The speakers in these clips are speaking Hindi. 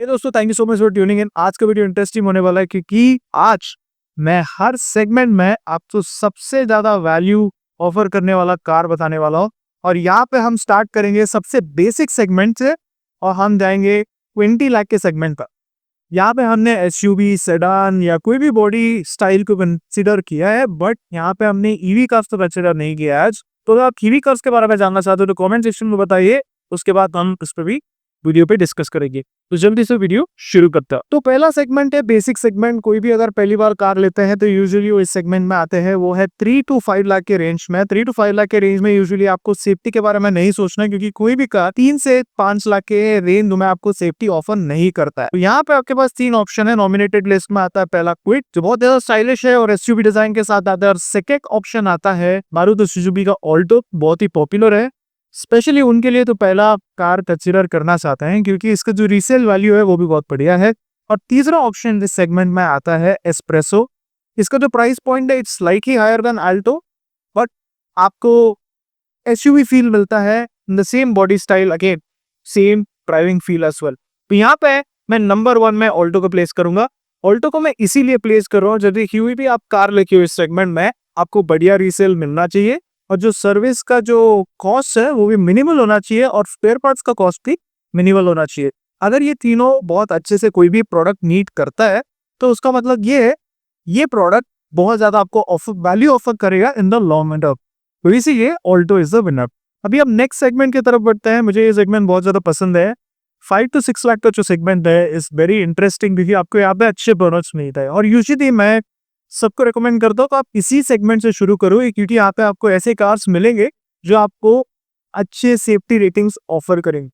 ये दोस्तों, thank you so much for tuning in. आज का वीडियो इंटरेस्टिंग होने वाला है क्योंकि आज मैं हर सेगमेंट में आपको सबसे ज्यादा वैल्यू ऑफर करने वाला कार बताने वाला हूं। और यहाँ पे हम स्टार्ट करेंगे सबसे बेसिक सेगमेंट से और हम जाएंगे 20 लाख के सेगमेंट पर। यहाँ पे हमने एसयूवी, सेडान या कोई भी बॉडी स्टाइल को कंसिडर किया है, बट यहाँ पे हमने ईवी कार्स तो कंसिडर नहीं किया है आज। तो अगर आप ईवी कार्स के बारे में जानना चाहते हो तो कमेंट सेक्शन में बताइए, उसके बाद हम उस पर भी वीडियो पे डिस्कस करेंगे। तो जल्दी से वीडियो शुरू करता है। तो पहला सेगमेंट है बेसिक सेगमेंट। कोई भी अगर पहली बार कार लेते हैं तो यूजुअली वो इस सेगमेंट में आते हैं, वो है 3 to 5 लाख के रेंज में। 3 to 5 लाख के रेंज में यूजुअली आपको सेफ्टी के बारे में नहीं सोचना है, क्योंकि कोई भी कार 3 से 5 लाख के रेंज में आपको सेफ्टी ऑफर नहीं करता है। तो यहाँ पे आपके पास 3 ऑप्शन है। नॉमिनेटेड लिस्ट में आता है पहला क्विड, जो बहुत ज्यादा स्टाइलिश है और एसयूवी डिजाइन के साथ आता है। और सेकंड ऑप्शन आता है मारुति सुजुकी का ऑल्टो, बहुत ही पॉपुलर है स्पेशली उनके लिए। तो पहला कार कंसीडर करना चाहते हैं क्योंकि इसका जो रीसेल वैल्यू है वो भी बहुत बढ़िया है। और तीसरा ऑप्शन इस सेगमेंट में आता है एस्प्रेसो। इसका जो प्राइस पॉइंट है it's slightly higher than Alto, but आपको एसयूवी फील मिलता है in the same body style, again same driving feel as well. तो यहाँ पे मैं नंबर 1 में ऑल्टो को प्लेस करूंगा। ऑल्टो को मैं इसीलिए प्लेस कर रहा हूँ, यदि कोई भी आप कार लेके हो इस सेगमेंट में, आपको बढ़िया रीसेल मिलना चाहिए और जो सर्विस का जो कॉस्ट है वो भी मिनिमल होना चाहिए और स्पेयर पार्ट्स का कॉस्ट भी मिनिमल होना चाहिए। अगर ये तीनों बहुत अच्छे से कोई भी प्रोडक्ट नीट करता है तो उसका मतलब ये है ये प्रोडक्ट बहुत ज्यादा आपको ऑफर वैल्यू ऑफर करेगा इन द लॉन्ग रन। तो इसीलिए ऑल्टो इज द विनर। अभी हम नेक्स्ट सेगमेंट की तरफ बढ़ते हैं। मुझे ये सेगमेंट बहुत ज्यादा पसंद है। 5 to 6 लाख का जो सेगमेंट है इज वेरी इंटरेस्टिंग क्योंकि आपको यहाँ पे अच्छे बोनस मिलता है। और यूजुअली मैं सबको रेकमेंड करता हूँ तो आप इसी सेगमेंट से शुरू करो, क्योंकि यहाँ पे आपको ऐसे कार्स मिलेंगे जो आपको अच्छे सेफ्टी रेटिंग्स ऑफर करेंगे।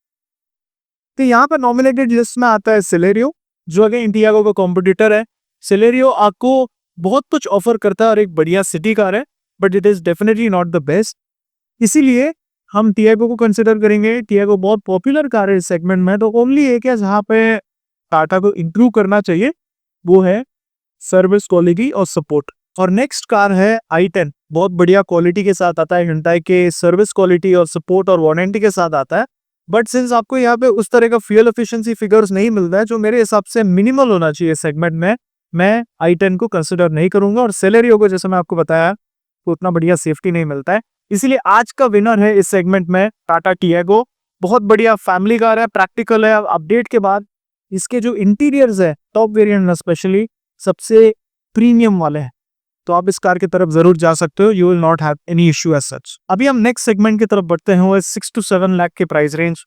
तो यहाँ पे नॉमिनेटेड लिस्ट में आता है सेलेरियो, जो अगर इंडियागो का कॉम्पिटिटर है। सेलेरियो आपको बहुत कुछ ऑफर करता है और एक बढ़िया सिटी कार है, but it is definitely not the best. इसीलिए हम टियागो को कंसिडर करेंगे। टियागो बहुत पॉपुलर कार है इस सेगमेंट में। तो ओनली एक है जहाँ पे टाटा को इंप्रूव करना चाहिए, वो है सर्विस क्वालिटी और सपोर्ट। और नेक्स्ट कार है i10, बहुत बढ़िया क्वालिटी के साथ आता है। Hyundai के सर्विस क्वालिटी और सपोर्ट और वारंटी के साथ आता है, बट सिंस आपको यहाँ पे उस तरह का फ्यूल एफिशिएंसी फिगर्स नहीं मिलता है जो मेरे हिसाब से मिनिमल होना चाहिए सेगमेंट में, मैं i10 को कंसिडर नहीं करूंगा। और सेलेरियो को जैसे मैं आपको बताया तो उतना बढ़िया सेफ्टी नहीं मिलता है। इसीलिए आज का विनर है इस सेगमेंट में टाटा टियागो। बहुत बढ़िया फैमिली कार है, प्रैक्टिकल है। अपडेट के बाद इसके जो इंटीरियर्स है टॉप वेरिएंट स्पेशली सबसे प्रीमियम वाले हैं, तो आप इस कार की तरफ जरूर जा सकते हो। You will not have any issue as such. अभी हम नेक्स्ट सेगमेंट की तरफ बढ़ते हैं, वो है 6 to 7 लाख के प्राइस रेंज।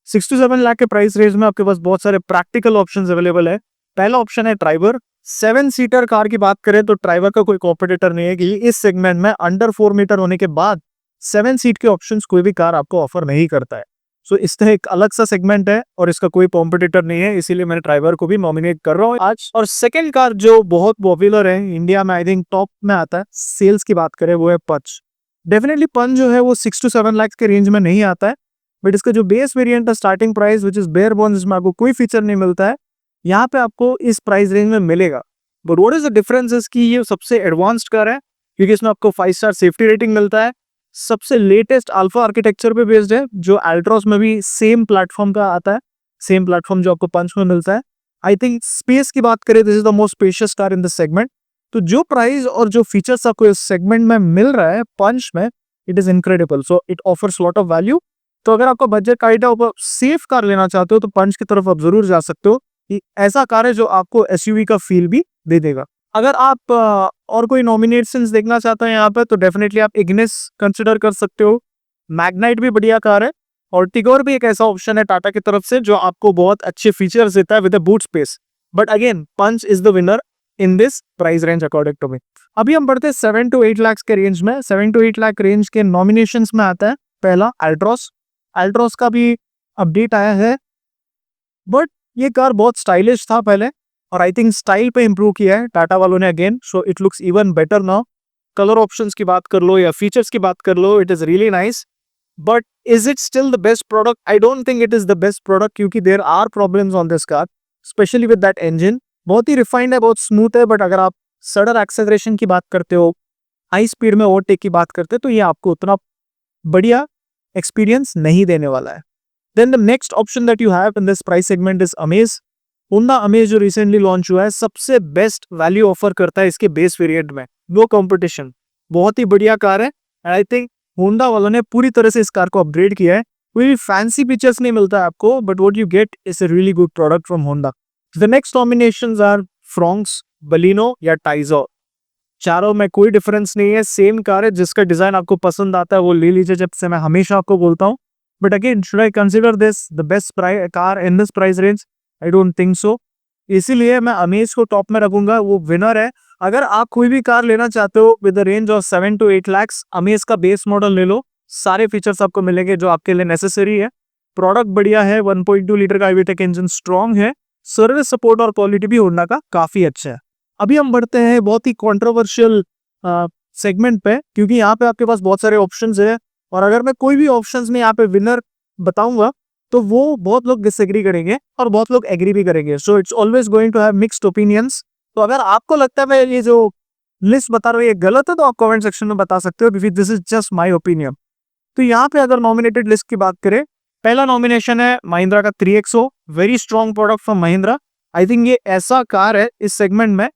6 to 7 लाख के प्राइस रेंज में आपके पास बहुत सारे प्रैक्टिकल ऑप्शंस अवेलेबल है। पहला ऑप्शन है ड्राइवर। 7 सीटर कार की बात करें तो ड्राइवर का कोई कॉम्पिटिटर नहीं है कि इस सेगमेंट में अंडर 4 मीटर होने के बाद 7 सीट के ऑप्शंस कोई भी कार आपको ऑफर नहीं करता है। सो इस तरह एक अलग सा सेगमेंट है और इसका कोई कॉम्पिटिटर नहीं है, इसीलिए मैंने ड्राइवर को भी नॉमिनेट कर रहा हूँ आज। और सेकंड कार जो बहुत पॉपुलर है इंडिया में, आई थिंक टॉप में आता है सेल्स की बात करें, वो है पंच। डेफिनेटली पंच जो है वो 6 to 7 लाख के रेंज में नहीं आता है, बट इसका जो बेस वेरिएंट है starting price which is bare bones, जिसमें आपको कोई फीचर नहीं मिलता है, यहाँ पे आपको इस प्राइस रेंज में मिलेगा। But what is the difference is कि ये सबसे एडवांस्ड कार है क्योंकि इसमें आपको 5 स्टार सेफ्टी रेटिंग मिलता है। सबसे लेटेस्ट अल्फा आर्किटेक्चर पे बेस्ड है, जो अल्ट्रॉस में भी सेम प्लेटफॉर्म का आता है, सेम प्लेटफॉर्म जो आपको पंच में मिलता है। आई थिंक स्पेस की बात करें, this is the most spacious car in this segment. तो जो प्राइस और जो फीचर्स आपको इस सेगमेंट में मिल रहा है पंच में, it is incredible. So it offers lot of value. तो अगर आपका बजट टाइट है और सेफ कार लेना चाहते हो तो पंच की तरफ आप जरूर जा सकते हो। कि ऐसा कार है जो आपको एसयूवी का फील भी दे देगा। अगर आप और कोई नॉमिनेशंस देखना चाहते हैं यहाँ पे तो डेफिनेटली आप इग्निस कंसिडर कर सकते हो। मैग्नाइट भी बढ़िया कार है और टिगोर भी एक ऐसा ऑप्शन है टाटा की तरफ से जो आपको बहुत अच्छे फीचर्स देता है with a boot space. But again Punch is the winner in this price range according to me. अभी हम बढ़ते हैं 7 to 8 लाख के रेंज में। 7 to 8 लाख रेंज के नॉमिनेशंस में आता है पहला अल्ट्रॉस। अल्ट्रॉस का भी अपडेट आया है, बट ये कार बहुत स्टाइलिश था पहले और आई थिंक स्टाइल पे इंप्रूव किया है टाटा वालों ने again, so it looks even better now. Colour options की बात कर लो या फीचर्स की बात कर लो, it is really nice. But is it still the best product? I don't think it is the best product क्योंकि there are problems on this car, specially with that engine. बहुत ही रिफाइंड है, बहुत स्मूथ है, बट अगर आप सडन एक्सेलरेशन की बात करते हो, हाई स्पीड में ओवरटेक की बात करते हो, तो ये आपको उतना बढ़िया एक्सपीरियंस नहीं देने वाला है। Then the next option that you have in this price segment is Amaze. Honda amaze जो रिसेंटली लॉन्च हुआ है सबसे बेस्ट वैल्यू ऑफर करता है इसके बेस वेरिएंट में, नो कंपटीशन। बहुत ही बढ़िया कार है एंड आई थिंक होंडा वालों ने पूरी तरह से इस कार को अपग्रेड किया है। कोई फैंसी फीचर्स नहीं मिलता है आपको, but what you get is a really good product from Honda. The next nominations are Fronx, Baleno या टाइजर। चारों में कोई डिफरेंस नहीं है, सेम कार है। जिसका डिजाइन आपको पसंद आता है वो ले लीजिए, जब से मैं हमेशा आपको बोलता हूँ। But again, should I consider this the best car in this price range? I don't think so. इसीलिए मैं अमेज को टॉप में रखूंगा, वो विनर है। अगर आप कोई भी कार लेना चाहते हो with range of 7 to 8 lakhs, amaze का बेस मॉडल ले लो। सारे फीचर्स आपको मिलेंगे जो आपके लिए नेसेसरी है। प्रोडक्ट बढ़िया है, 1.2 लीटर का वीटेक इंजन स्ट्रॉन्ग है। सर्विस सपोर्ट और क्वालिटी भी होंडा का काफी अच्छा है। अभी हम बढ़ते हैं बहुत ही कंट्रोवर्शियल सेगमेंट पे, क्योंकि यहाँ पे आपके पास बहुत सारे ऑप्शंस है और अगर मैं कोई भी ऑप्शंस में यहाँ पे विनर बताऊंगा तो वो बहुत लोग डिसएग्री करेंगे और बहुत लोग एग्री भी करेंगे। So it's always going to have mixed opinions. तो अगर आपको लगता है मैं ये जो लिस्ट बता रहा हूँ ये गलत है तो आप कमेंट सेक्शन में बता सकते हो, क्योंकि this is just my opinion. तो यहाँ पे अगर नॉमिनेटेड लिस्ट की बात करें, पहला नॉमिनेशन है महिंद्रा का 3XO, very strong product from Mahindra. I think ये ऐसा कार है इस सेगमेंट में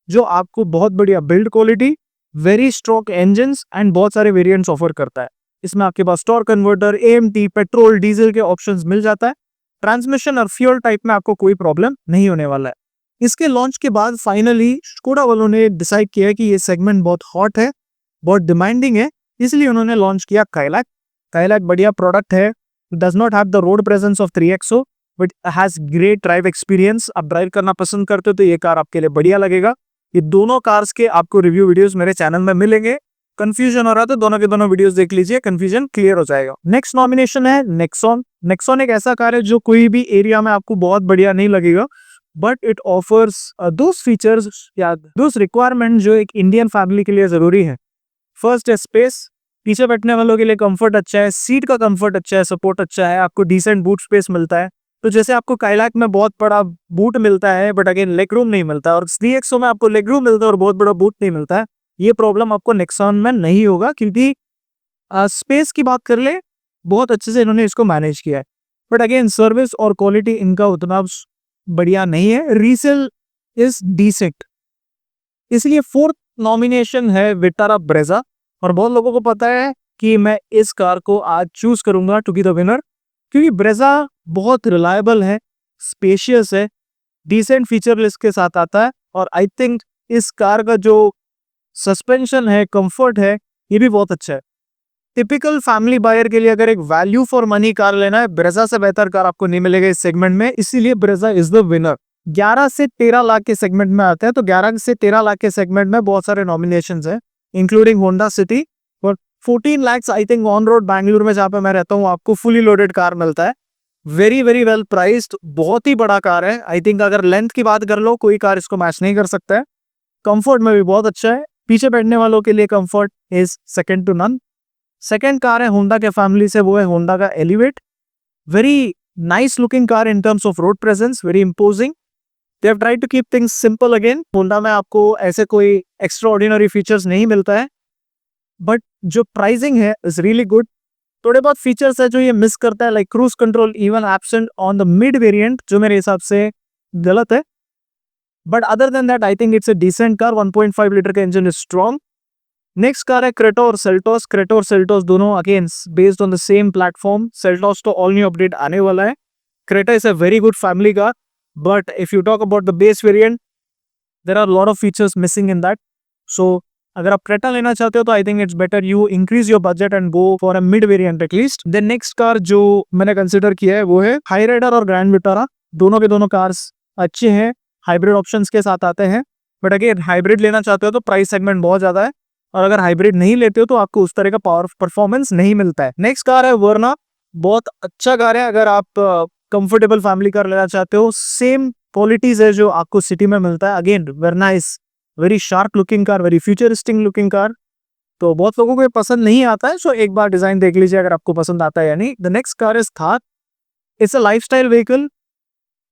जो आपको बहुत बढ़िया build quality, very strong engines and बहुत सारे वेरिएंट्स ऑफर करता है। इसमें आपके पास torque converter, AMT, petrol, diesel के ऑप्शंस मिल जाता है। ट्रांसमिशन और फ्यूल टाइप में आपको कोई प्रॉब्लम नहीं होने वाला है। इसके लॉन्च के बाद फाइनली स्कोडा वालों ने डिसाइड किया कि ये सेगमेंट बहुत हॉट है, बहुत डिमांडिंग है, इसलिए उन्होंने लॉन्च किया काइलैक। काइलैक बढ़िया प्रोडक्ट है, does not have the road presence of 3XO but has great drive experience. आप ड्राइव करना पसंद करते हो तो ये कार आपके लिए बढ़िया लगेगा। ये दोनों कार्स के आपको रिव्यू वीडियोस मेरे चैनल में मिलेंगे। कंफ्यूजन हो रहा तो दोनों के दोनों वीडियोस देख लीजिए, कंफ्यूजन क्लियर हो जाएगा। नेक्स्ट नॉमिनेशन है नेक्सॉन। नेक्सॉन एक ऐसा कार है जो कोई भी एरिया में आपको बहुत बढ़िया नहीं लगेगा, but it offers those features या दोस रिक्वायरमेंट जो एक इंडियन फैमिली के लिए जरूरी है। फर्स्ट है स्पेस, पीछे बैठने वालों के लिए कंफर्ट अच्छा है, सीट का कंफर्ट अच्छा है, सपोर्ट अच्छा है, आपको डिसेंट बूट स्पेस मिलता है। तो जैसे आपको काइलैक में बहुत बड़ा बूट मिलता है बट अगेन लेग रूम नहीं मिलता है, और 3XO में आपको लेग रूम मिलता है और बहुत बड़ा बूट नहीं मिलता है, ये प्रॉब्लम आपको नेक्सॉन में नहीं होगा, क्योंकि स्पेस की बात कर ले बहुत अच्छे से इन्होंने इसको मैनेज किया है। बट अगेन सर्विस और क्वालिटी इनका उतना बढ़िया नहीं है। Resale is decent. इसलिए फोर्थ नॉमिनेशन है विटारा ब्रेजा, और बहुत लोगों को पता है कि मैं इस कार को आज चूज करूंगा टू बी द विनर, क्योंकि ब्रेजा बहुत रिलायबल है, स्पेशियस है, डिसेंट फीचर लिस्ट के साथ आता है, और आई थिंक इस कार का जो सस्पेंशन है, कंफर्ट है, ये भी बहुत अच्छा है। टिपिकल फैमिली बायर के लिए अगर एक वैल्यू फॉर मनी कार लेना है, ब्रेजा से बेहतर कार आपको नहीं मिलेगा इस सेगमेंट में, इसीलिए ब्रेजा इज द विनर। 11 से 13 लाख के सेगमेंट में आते हैं, तो 11 से 13 लाख के सेगमेंट में बहुत सारे नॉमिनेशंस हैं, इंक्लूडिंग होंडा सिटी। और 14 lakh I think on road Bangalore में जहां पे मैं रहता हूँ आपको फुली लोडेड कार मिलता है। वेरी वेरी वेल प्राइस्ड, बहुत ही बड़ा कार है। आई थिंक अगर लेंथ की बात कर लो कोई कार इसको मैच नहीं कर सकता है। कंफर्ट में भी बहुत अच्छा है, पीछे बैठने वालों के लिए comfort is second to none. Second car है होंडा के फैमिली से, वो है होंडा का Elevate. Very nice looking car in terms of road presence, very imposing. They have tried to keep things simple again. Honda में आपको ऐसे कोई एक्स्ट्रा ऑर्डिनरी फीचर्स नहीं मिलता है, बट जो प्राइसिंग है इज रियली गुड। थोड़े बहुत फीचर्स है जो ये मिस करता है, like cruise control even absent on the mid variant, जो मेरे हिसाब से गलत है। But other than that I think it's a decent car. 1.5 litre का engine is strong. Next car है क्रेटा और सेल्टोस। क्रेटा और सेल्टोस दोनों again based on the same platform. Seltos तो ऑल न्यू अपडेट आने वाला है। Creta is a very good family car, but if you talk about the base variant there are lot of features missing in that. So अगर आप क्रेटा लेना चाहते हो तो I think it's better you increase your budget and go for a mid variant at least. Then next car जो मैंने कंसिडर किया है वो है हाई राइडर और ग्रैंड विटारा। दोनों के दोनों कार्स अच्छे हैं, हाइब्रिड ऑप्शंस के साथ आते हैं, बट अगेन हाइब्रिड लेना चाहते हो तो प्राइस सेगमेंट बहुत ज्यादा है, और अगर हाइब्रिड नहीं लेते हो तो आपको उस तरह का पावर परफॉर्मेंस नहीं मिलता है। नेक्स्ट कार है वर्ना। बहुत अच्छा कार है अगर आप कंफर्टेबल फैमिली कार लेना चाहते हो। सेम क्वालिटीज है जो आपको सिटी में मिलता है। Again Verna is very sharp looking car, very futuristic looking car. तो बहुत लोगों को ये पसंद नहीं आता है, सो एक बार डिजाइन देख लीजिए अगर आपको पसंद आता है या नहीं। The next car is Thar. It's a lifestyle vehicle,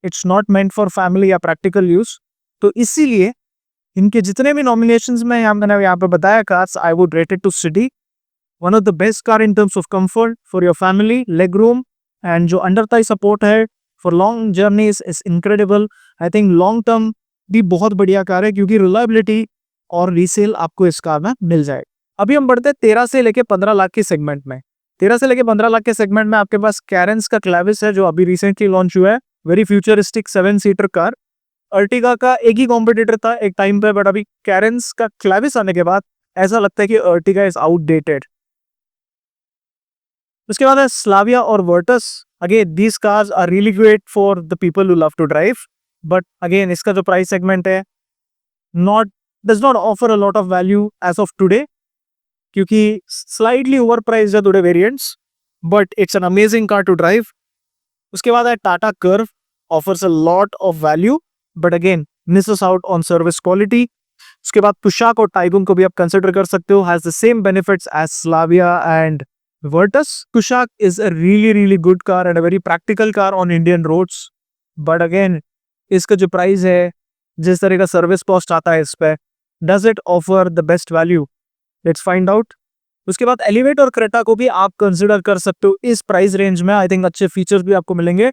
it's not meant for family या प्रैक्टिकल यूज। तो इसीलिए इनके जितने भी नॉमिनेशंस में मैंने यहाँ पे बताया cars, I would rate it to City. One of the best car in terms of comfort for your family, leg room and जो अंडर थाई सपोर्ट है, for long journeys is incredible. I think long term भी बहुत बढ़िया कार है क्योंकि रिलायबिलिटी और रीसेल आपको इस कार में मिल जाएगा। अभी हम बढ़ते हैं 13 से लेके 15 लाख के सेगमेंट में। 13 से लेके 15 लाख के सेगमेंट में आपके पास कैरेंस का क्लैविस है जो अभी रिसेंटली लॉन्च हुआ है। Very futuristic 7 seater car. Ertiga का एक ही कॉम्पिटिटर था एक टाइम पे, बट अभी कैरेंस का क्लैविस आने के बाद ऐसा लगता है कि अर्टिगा इज आउटडेटेड। उसके बाद है स्लाविया और Virtus. Again these cars are really great for the people who love to drive, but again इसका जो प्राइस सेगमेंट है does not offer a lot of value as of today क्योंकि slightly overpriced है today variants, but it's an amazing car to drive. उसके बाद है Tata curve, offers a lot of value, but again misses out on service quality. उसके बाद पुशाक और टाइगुन को भी आप कंसिडर कर सकते हो, has the same benefits as Slavia and Virtus. Pushak is a really good car and a very practical car on Indian roads, but again इसका जो प्राइस है, जिस तरह का सर्विस कॉस्ट आता है इस पे, does it offer the best value? Let's find out. उसके बाद एलिवेट और क्रेटा को भी आप कंसिडर कर सकते हो इस प्राइस रेंज में। आई थिंक अच्छे फीचर्स भी आपको मिलेंगे,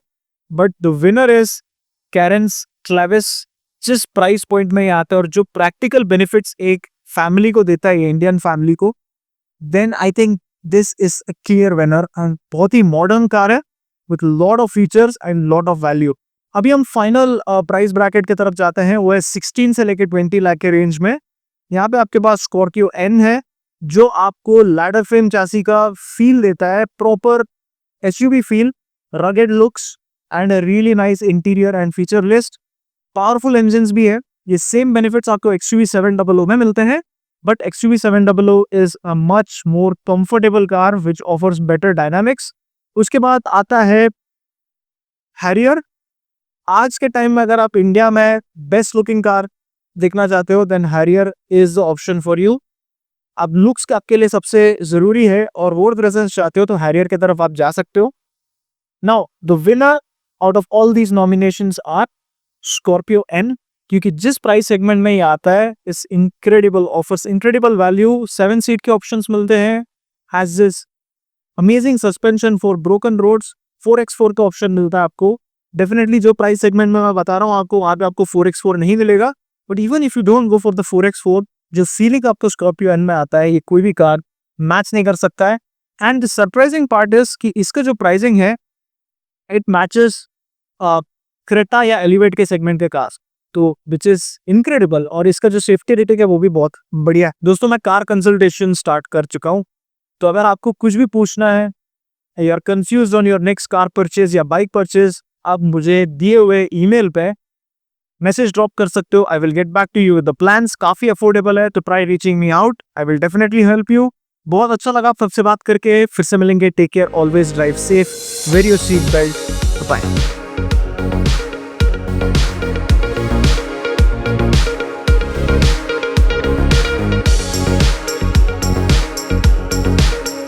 but the winner is Carens Clavis. जिस प्राइस पॉइंट में ये आता है और जो प्रैक्टिकल बेनिफिट्स एक फैमिली को देता है, इंडियन फैमिली को, then I think this is a clear winner. And बहुत ही मॉडर्न कार है with lot of features and lot of value. अभी हम फाइनल प्राइस ब्रैकेट की तरफ जाते हैं, वो है 16 से लेके 20 लाख के रेंज में। यहाँ पे आपके पास स्कॉर्पियो एन है जो आपको लैडर फ्रेम चैसी का फील देता है, proper SUV feel, rugged looks and really nice interior and feature list. Powerful engines भी है। ये सेम बेनिफिट्स आपको XUV 700 में मिलते हैं, but XUV 700 is a much more comfortable car which offers better dynamics. उसके बाद आता है हैरियर। आज के टाइम में अगर आप इंडिया में बेस्ट लुकिंग कार देखना चाहते हो, then Harrier is the option for you. अब लुक्स का आपके लिए सबसे जरूरी है और रोड प्रेजेंस चाहते हो तो हैरियर की तरफ आप जा सकते हो। Now the winner out of all these nominations are Scorpio N, क्योंकि जिस प्राइस सेगमेंट में ये आता है is incredible offers, incredible value, 7 seat के ऑप्शंस मिलते हैं, has this amazing suspension for broken roads, 4x4 का ऑप्शन मिलता है आपको। डेफिनेटली जो प्राइस सेगमेंट में मैं बता रहा हूँ आपको, वहां पे आपको 4x4 नहीं मिलेगा, but even if you don't go for the 4x4, जो फीलिंग आपको स्कॉर्पियो एन में आता है ये कोई भी कार मैच नहीं कर सकता है। And the surprising part is कि इसका जो प्राइसिंग है इट मैचेस क्रेटा या एलिवेट के सेगमेंट के कार्स, तो विच इज इनक्रेडिबल। और इसका जो सेफ्टी रेटिंग है वो भी बहुत बढ़िया है। दोस्तों मैं कार कंसल्टेशन स्टार्ट कर चुका हूँ, तो अगर आपको कुछ भी पूछना है, you are confused on your next car purchase या बाइक परचेज, आप मुझे दिए हुए ईमेल पे मैसेज ड्रॉप कर सकते हो। I will get back to you with the plans. काफी अफोर्डेबल है, तो try reaching me out, I will definitely help you. बहुत अच्छा लगा आप सबसे बात करके, फिर से मिलेंगे। Take care, always drive safe, wear your seat belt, bye.